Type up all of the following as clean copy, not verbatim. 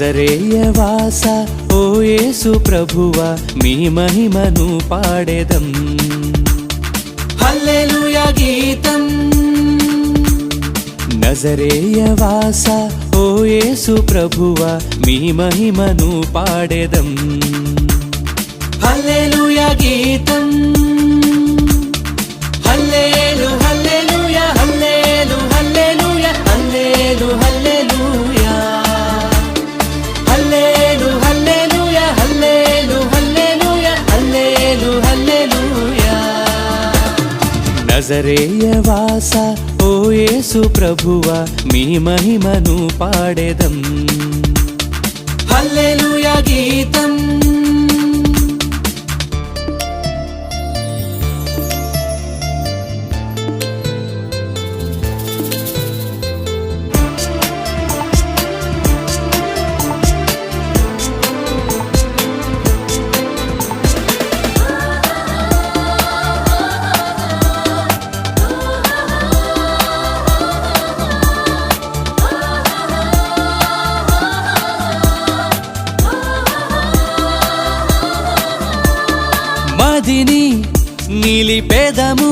నజరేయవాస ఓ యేసు ప్రభువా మీ మహిమను పాడెదం హల్లెలూయా గీతం నజరేయవాస ఓ యేసు ప్రభువా మీ మహిమను పాడెదం హల్లెలూయా గీతం హల్లెలూ హల్లెలూయా హల్లెలూ హల్లెలూయా హల్లెలూ హల్లెలూయా హల్లెలూ హల్లెలూయా హల్లెలూ హల్లెలూయా హల్లెలూ హల్లెలూయా నజరేయవాస ఓ యేసు ప్రభువా మీ మహిమను పాడెదం హల్లెలూయా గీతం మదిని నిలిపెదము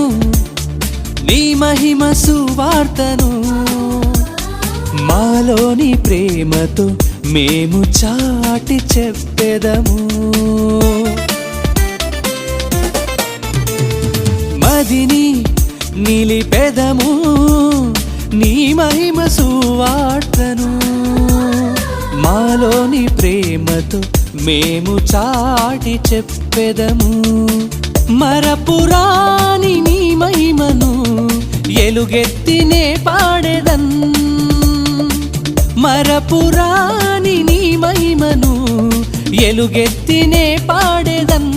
నీ మహిమ సువార్తను మాలోని ప్రేమతో మేము చాటి చెప్పెదము మదిని నిలిపెదము నీ మహిమ సువార్తను మాలోని ప్రేమతో మేము చాటి చెప్పెదము మరపురాని నీ మహిమను ఎలుగెత్తినే పాడెదన్ మరపురాని నీ మహిమను ఎలుగెత్తినే పాడెదన్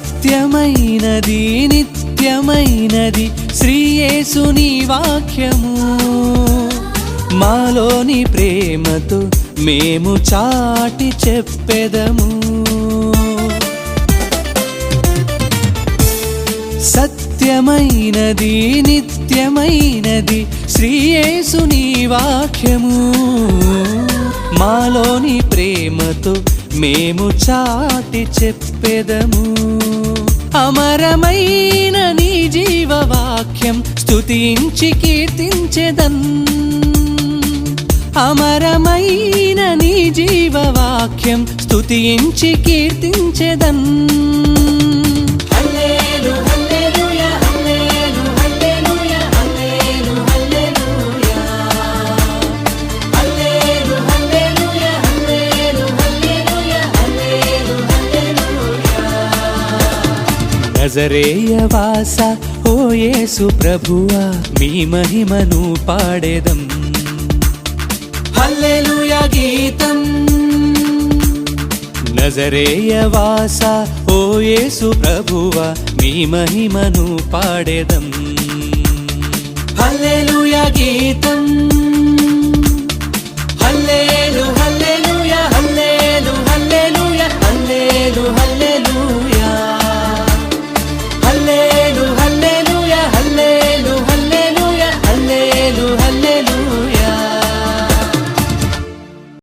సత్యమైనది నిత్యమైనది శ్రీ యేసుని వాక్యము మాలోని ప్రేమతో మేము చాటి చెప్పెదము సత్యమైనది నిత్యమైనది శ్రీ యేసుని వాక్యము మాలోని ప్రేమతో మేము చాటి చెప్పెదము అమరమైన నీ జీవవాక్యం స్తుతించి కీర్తించెదన్ అమరమైన నీ జీవవాక్యం స్తుతించి కీర్తించెదన్ నజరేయవాస ఓ యేసు ప్రభువా మీ మహిమను పాడెదం హల్లెలూయా గీతం నజరేయవాస ఓ యేసు ప్రభువా మీ మహిమను పాడెదం హల్లెలూయా గీతం హల్లెలూయా